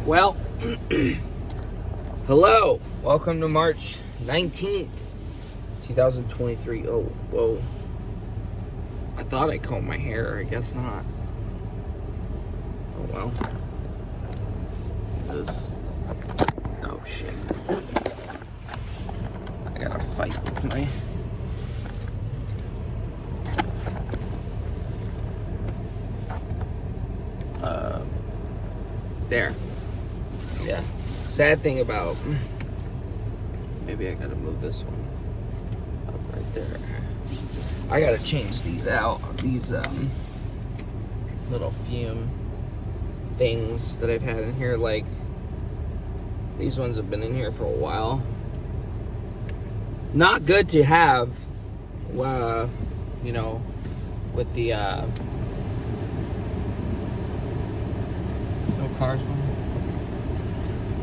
Well, hello. Welcome to March 19th, 2023. Oh, whoa. I thought I combed my hair. I guess not. Oh, well. Oh, shit. I gotta fight with my... There. Yeah. Sad thing about... Maybe I gotta move this one up right there. I gotta change these out. These little fume things that I've had in here. Like, these ones have been in here for a while. Not good to have, you know, with the... no cars.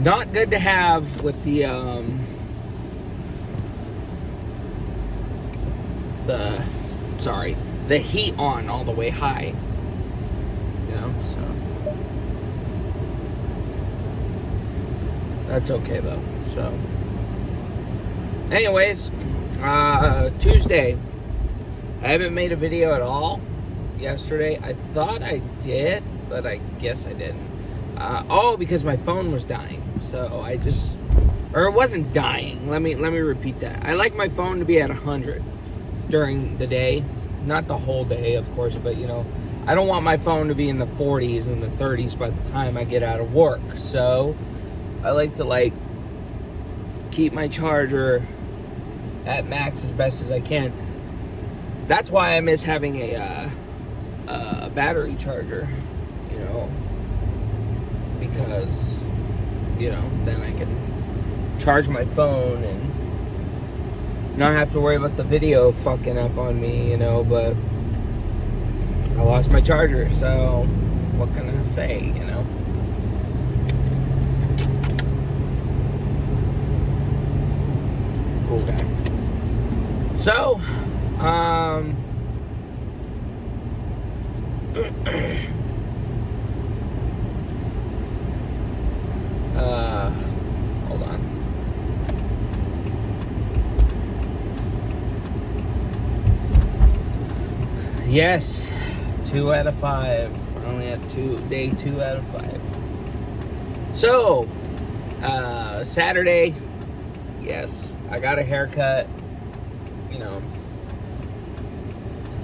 Not good to have with the heat on all the way high. You know, so that's okay though. So anyways, Tuesday. I haven't made a video at all yesterday. I thought I did, but I guess I didn't. Because my phone was dying. So I just, or it wasn't dying. Let me repeat that. I like my phone to be at 100 during the day, not the whole day, of course, but you know, I don't want my phone to be in the 40s and the 30s by the time I get out of work. So I like to keep my charger at max as best as I can. That's why I miss having a battery charger, you know, because, you know, then I can charge my phone and not have to worry about the video fucking up on me, you know. But I lost my charger, so what can I say, you know? Cool guy. So, hold on. Yes, 2 out of 5. We're only at day 2 out of 5. So, Saturday, yes, I got a haircut. You know,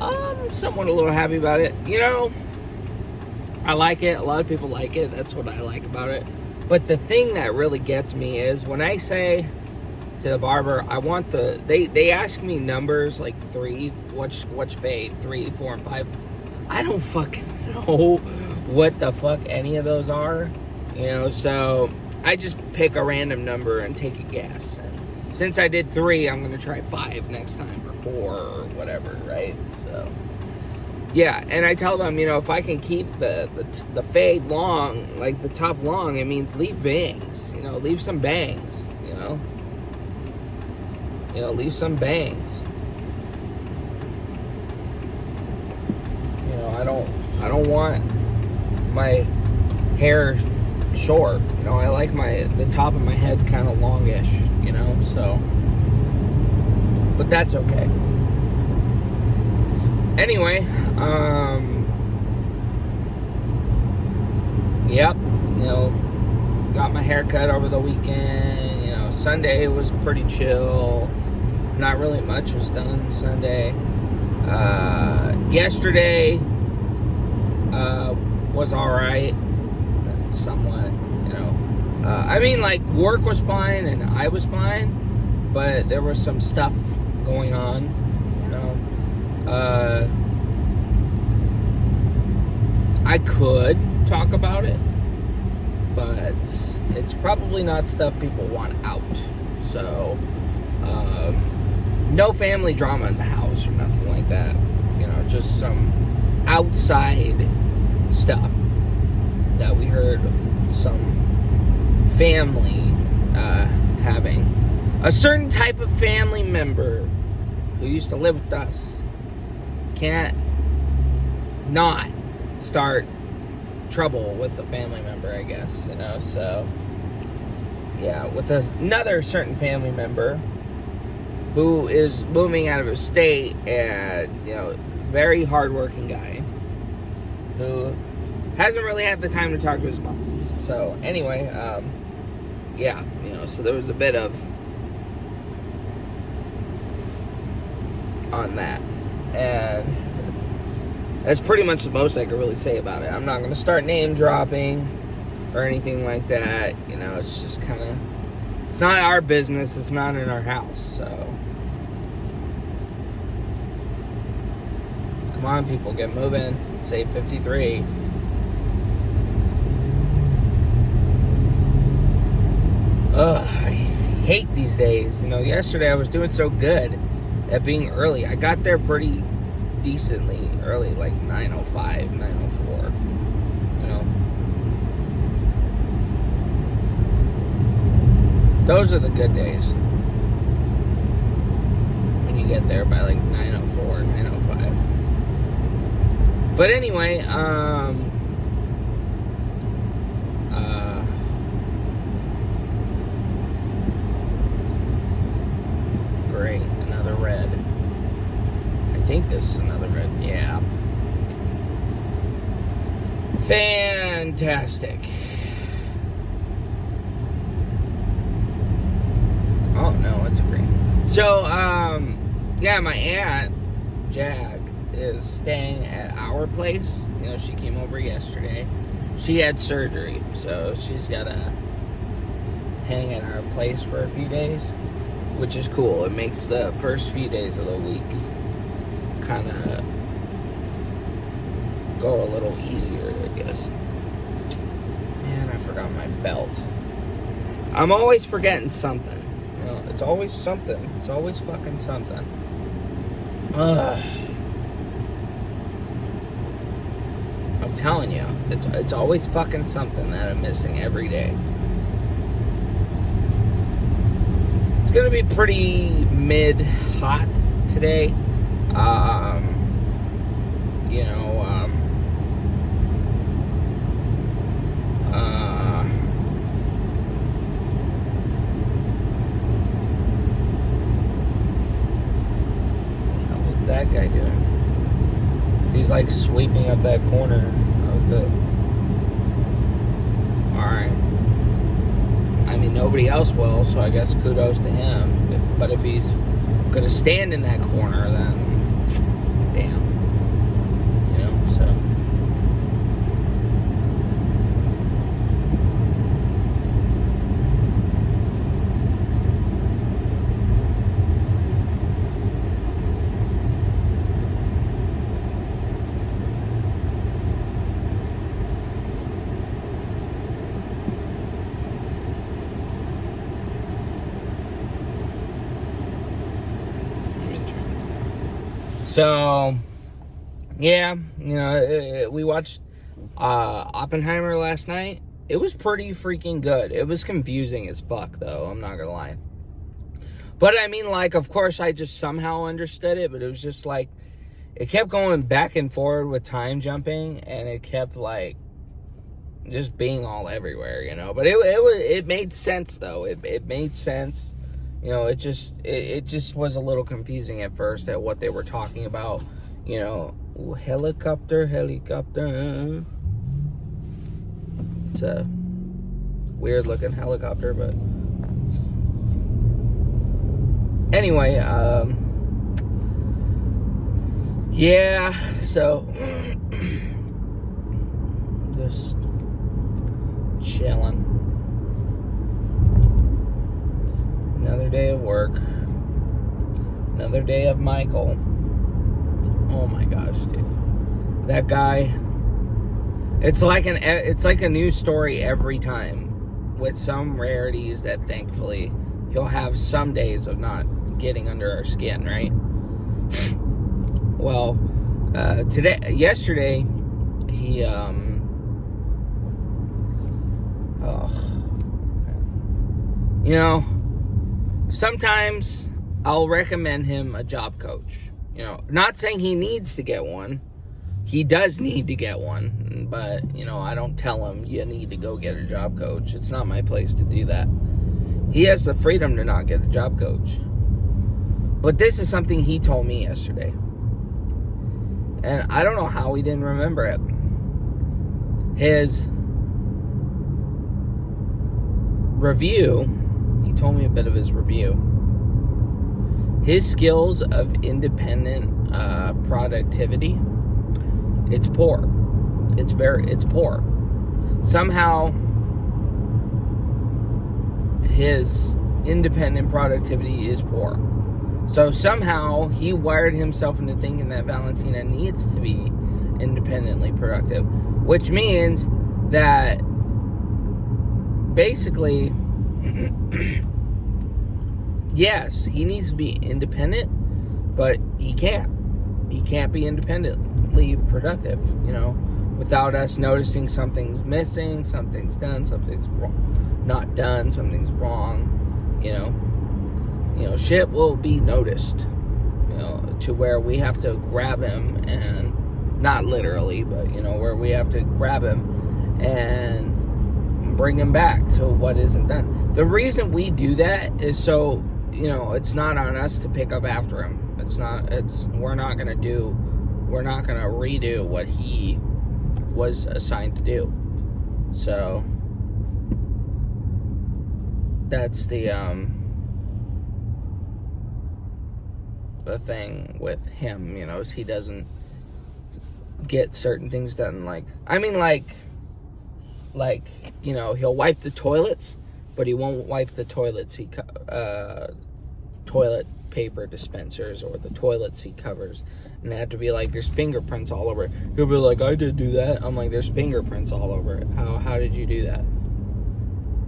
I'm somewhat a little happy about it. You know, I like it. A lot of people like it. That's what I like about it. But the thing that really gets me is when I say to the barber, I want they ask me numbers like 3, which fade, 3, 4, and 5. I don't fucking know what the fuck any of those are, you know, so I just pick a random number and take a guess. And since I did 3, I'm gonna try 5 next time, or 4, or whatever, right? So yeah, and I tell them, you know, if I can keep the fade long, like the top long, it means leave bangs, you know, leave some bangs, you know. You know, leave some bangs. You know, I don't want my hair short. You know, I like the top of my head kind of longish, you know, so. But that's okay. Anyway, yep, you know, got my hair cut over the weekend. You know, Sunday was pretty chill. Not really much was done Sunday. Yesterday was alright, somewhat, you know. I mean, like, work was fine and I was fine, but there was some stuff going on, you know. I could talk about it, but it's probably not stuff people want out. So, no family drama in the house or nothing like that. You know, just some outside stuff that we heard some family having. A certain type of family member who used to live with us can't not start trouble with a family member, I guess, so yeah, with another certain family member who is moving out of his state, and very hardworking guy who hasn't really had the time to talk to his mom. So anyway, yeah, so there was a bit of on that, and that's pretty much the most I can really say about it. I'm not going to start name dropping or anything like that. It's just kind of, it's not our business. It's not in our house. So come on, people, get moving. It's 8:53. Ugh, I hate these days. Yesterday I was doing so good at being early. I got there pretty decently early, like 9:05, 9:04. Those are the good days. When you get there by like 9:04, 9:05. But anyway, great, another red. I think this is another red, yeah. Fantastic. Oh no, it's a green. So, yeah, my aunt, Jag, is staying at our place. She came over yesterday. She had surgery, so she's gotta hang at our place for a few days, which is cool. It makes the first few days of the week kind of go a little easier, I guess. Man, I forgot my belt. I'm always forgetting something. It's always something. It's always fucking something. Ugh. I'm telling you, it's always fucking something that I'm missing every day. It's gonna be pretty mid-hot today. What's that guy doing? He's like sweeping up that corner of the. Alright. I mean, nobody else will, so I guess kudos to him. But if he's gonna stand in that corner, then damn. So. So, yeah, we watched Oppenheimer last night. It was pretty freaking good. It was confusing as fuck, though. I'm not gonna lie. But I mean, like, of course, I just somehow understood it, but it was just like, it kept going back and forward with time jumping, and it kept, like, just being all everywhere, But it made sense, though. It made sense. It just was a little confusing at first at what they were talking about. Helicopter. It's a weird looking helicopter, but anyway, yeah, so just chilling. Another day of work. Another day of Michael. Oh my gosh, dude. That guy. It's like a new story every time, with some rarities that thankfully he'll have some days of not getting under our skin, right? Well, yesterday, he sometimes I'll recommend him a job coach. Not saying he needs to get one. He does need to get one, But, you know, I don't tell him you need to go get a job coach. It's not my place to do that. He has the freedom to not get a job coach. But this is something he told me yesterday. And I don't know how he didn't remember it. His review, he told me a bit of his review. His skills of independent productivity, it's poor. It's poor. Somehow, his independent productivity is poor. So somehow, he wired himself into thinking that Valentina needs to be independently productive. Which means that, basically, yes, he needs to be independent, but he can't. He can't be independently productive, you know, without us noticing something's missing, something's done, something's wrong, not done, something's wrong, you know. You know, shit will be noticed, you know, to where we have to grab him and, not literally, but, you know, where we have to grab him and bring him back to what isn't done. The reason we do that is so, you know, it's not on us to pick up after him. We're not going to redo what he was assigned to do. So, that's the thing with him, you know, is he doesn't get certain things done. Like, you know, he'll wipe the toilets, but he won't wipe the toilets toilet paper dispensers or the toilets he covers. And they have to be like, there's fingerprints all over it. He'll be like, I did do that. I'm like, there's fingerprints all over it. How did you do that?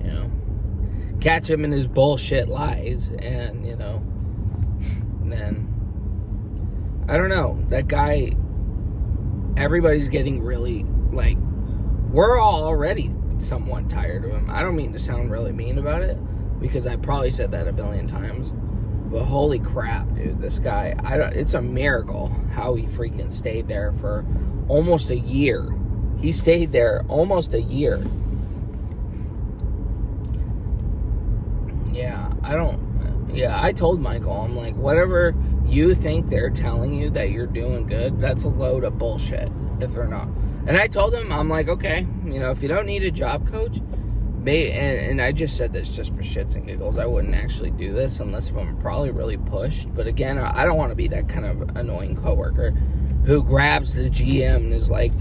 You know, catch him in his bullshit lies, and, you know, then I don't know, that guy, everybody's getting really, like, we're all already somewhat tired of him. I don't mean to sound really mean about it, because I probably said that a billion times, but holy crap, dude, this guy, it's a miracle how he freaking stayed there for almost a year. He stayed there almost a year. I told Michael, I'm like, whatever you think they're telling you that you're doing good, that's a load of bullshit if they're not. And I told him, I'm like, okay, you know, if you don't need a job coach, and I just said this just for shits and giggles, I wouldn't actually do this unless I'm probably really pushed. But again, I don't want to be that kind of annoying coworker who grabs the GM and is like,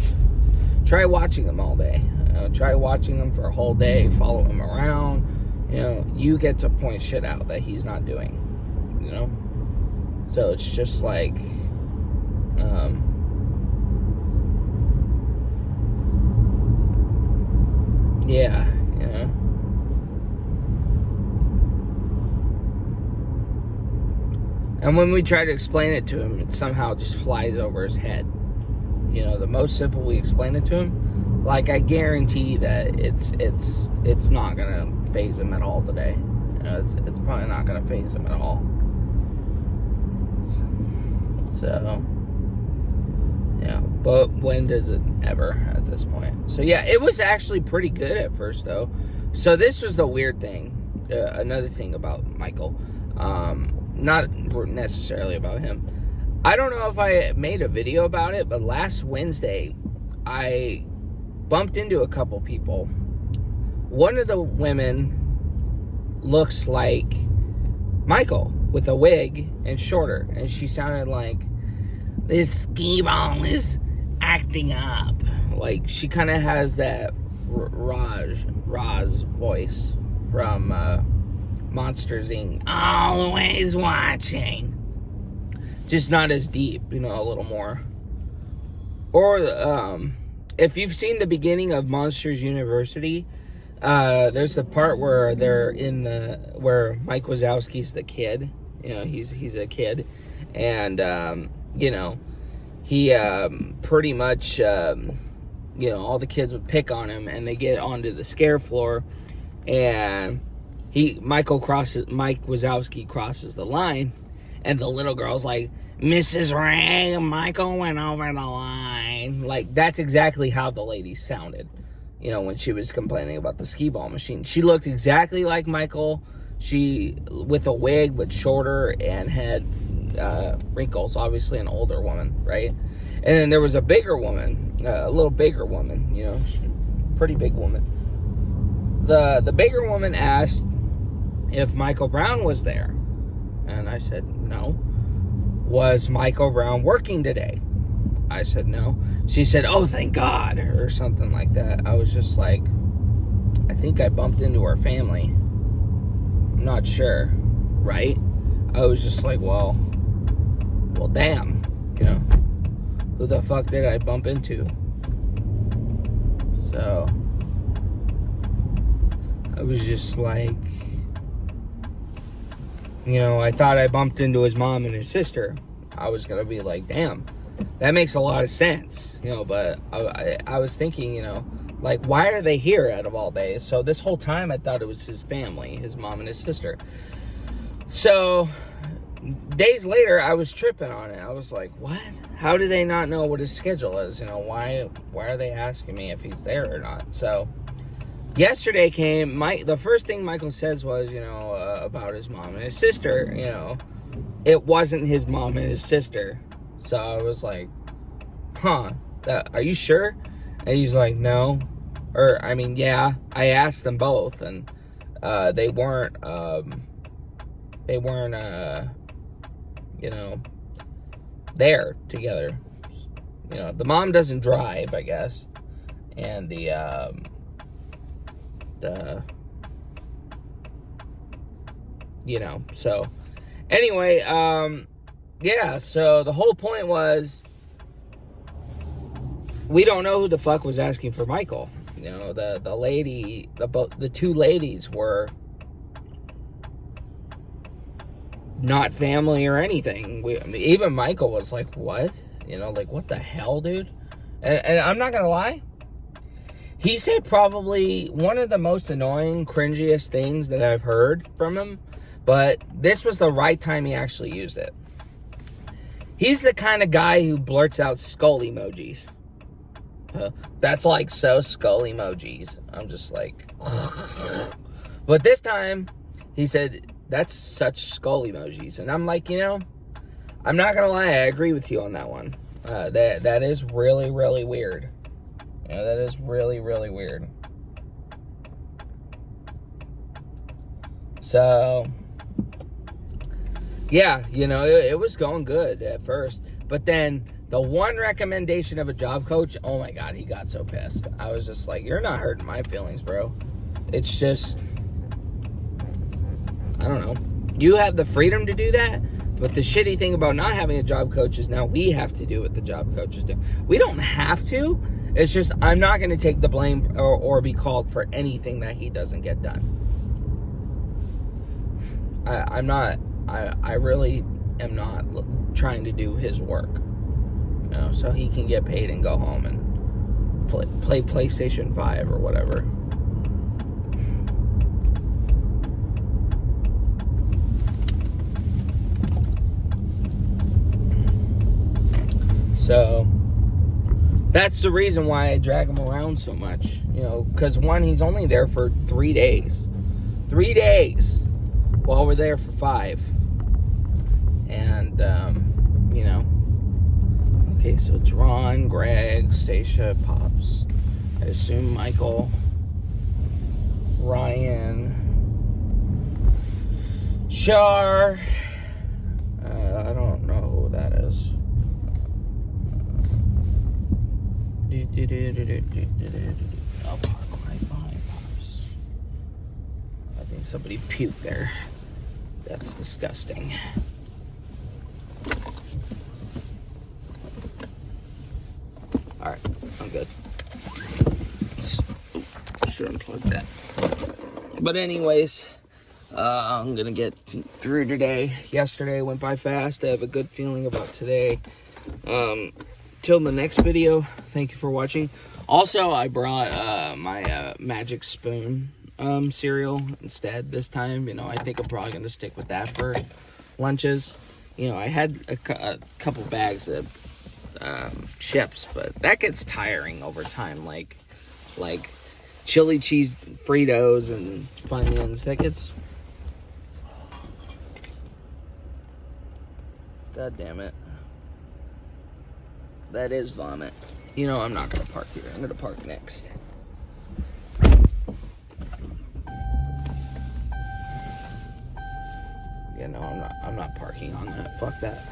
try watching him all day. You know, try watching him for a whole day, follow him around. You know, you get to point shit out that he's not doing, you know? So it's just like, yeah, you know? And when we try to explain it to him, it somehow just flies over his head. You know, the most simple we explain it to him, like, I guarantee that it's not gonna phase him at all today. You know, it's probably not gonna phase him at all. So, yeah, but when does it ever at this point? So yeah, it was actually pretty good at first though. So this was the weird thing, another thing about Michael, not necessarily about him. I don't know if I made a video about it, but last Wednesday I bumped into a couple people. One of the women looks like Michael with a wig and shorter, and she sounded like, this skee-ball is acting up. Like, she kind of has that Roz voice from Monsters, Inc. Always watching. Just not as deep, you know, a little more. Or, if you've seen the beginning of Monsters University, there's the part where they're where Mike Wazowski's the kid. You know, he's a kid. And, you know, he pretty much, you know, all the kids would pick on him, and they get onto the scare floor, and Mike Wazowski crosses the line, and the little girl's like, Mrs. Ray, Michael went over the line. Like, that's exactly how the lady sounded, you know, when she was complaining about the skee ball machine. She looked exactly like Michael. She, with a wig, but shorter, and had wrinkles, obviously an older woman, right? And then there was a bigger woman, a little bigger woman, you know, pretty big woman. The bigger woman asked if Michael Brown was there. And I said, no. Was Michael Brown working today? I said, no. She said, oh, thank God, or something like that. I was just like, I think I bumped into her family. I'm not sure, right? I was just like, well, damn, you know, who the fuck did I bump into? So, I was just like, you know, I thought I bumped into his mom and his sister. I was going to be like, damn, that makes a lot of sense, you know, but I was thinking, you know, like, why are they here out of all days? So this whole time I thought it was his family, his mom and his sister. So days later, I was tripping on it. I was like, what? How do they not know what his schedule is? You know, why are they asking me if he's there or not? So yesterday came, the first thing Michael says was, you know, about his mom and his sister, you know, it wasn't his mom and his sister. So I was like, huh, are you sure? And he's like, no. Or, I mean, yeah, I asked them both, and they weren't, you know, there together. You know, the mom doesn't drive, I guess. And you know, so anyway, yeah, so the whole point was, we don't know who the fuck was asking for Michael. You know, the lady, the two ladies were not family or anything. I mean, even Michael was like, what? You know, like, what the hell, dude? And I'm not gonna lie, he said probably one of the most annoying, cringiest things that I've heard from him, but this was the right time he actually used it. He's the kind of guy who blurts out skull emojis. That's like so skull emojis. I'm just like, but this time he said, that's such skull emojis. And I'm like, you know, I'm not gonna lie, I agree with you on that one. That is really, really weird. Yeah, that is really, really weird. So, yeah, you know, it was going good at first. But then the one recommendation of a job coach, oh my God, he got so pissed. I was just like, you're not hurting my feelings, bro. It's just, I don't know. You have the freedom to do that, but the shitty thing about not having a job coach is now we have to do what the job coaches do. We don't have to. It's just, I'm not going to take the blame or be called for anything that he doesn't get done. I really am not trying to do his work, you know, so he can get paid and go home and play PlayStation 5 or whatever. So that's the reason why I drag him around so much, you know, because one, he's only there for 3 days. 3 days. While we're there for 5. And, you know, okay, so it's Ron, Greg, Stacia, Pops, I assume Michael, Ryan, Char, I don't know who that is. I'll park right behind Pops. I think somebody puked there. That's disgusting. Alright, I'm good. Should unplug that. But anyways, I'm gonna get through today. Yesterday went by fast. I have a good feeling about today. Till the next video, thank you for watching. Also, I brought my Magic Spoon cereal instead this time. You know, I think I'm probably going to stick with that for lunches. You know, I had a couple bags of chips, but that gets tiring over time. Like chili cheese Fritos and Funyuns. That gets... God damn it. That is vomit. You know, I'm not gonna park here. I'm gonna park next. Yeah, no, I'm not parking on that. Fuck that.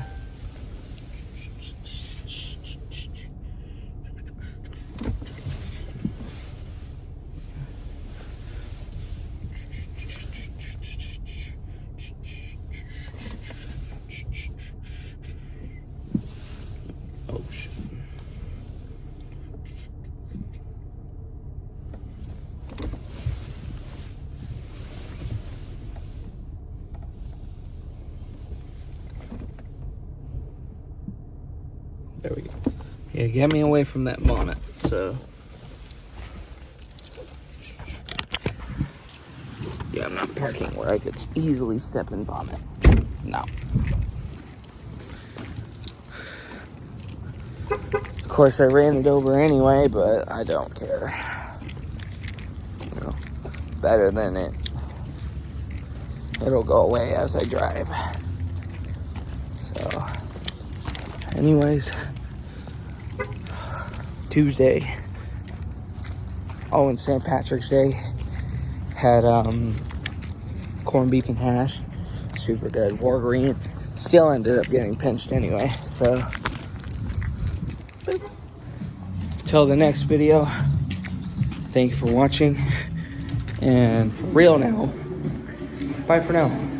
Oh shit. There we go. Yeah, get me away from that vomit. So, yeah, I'm not parking where I could easily step and vomit. No. Of course, I ran it over anyway, but I don't care. You know, better than it. It'll go away as I drive. So, anyways, Tuesday, in St. Patrick's Day, had corned beef and hash, super good. Wore green, still ended up getting pinched anyway. So, till the next video, thank you for watching, and for real now, bye for now.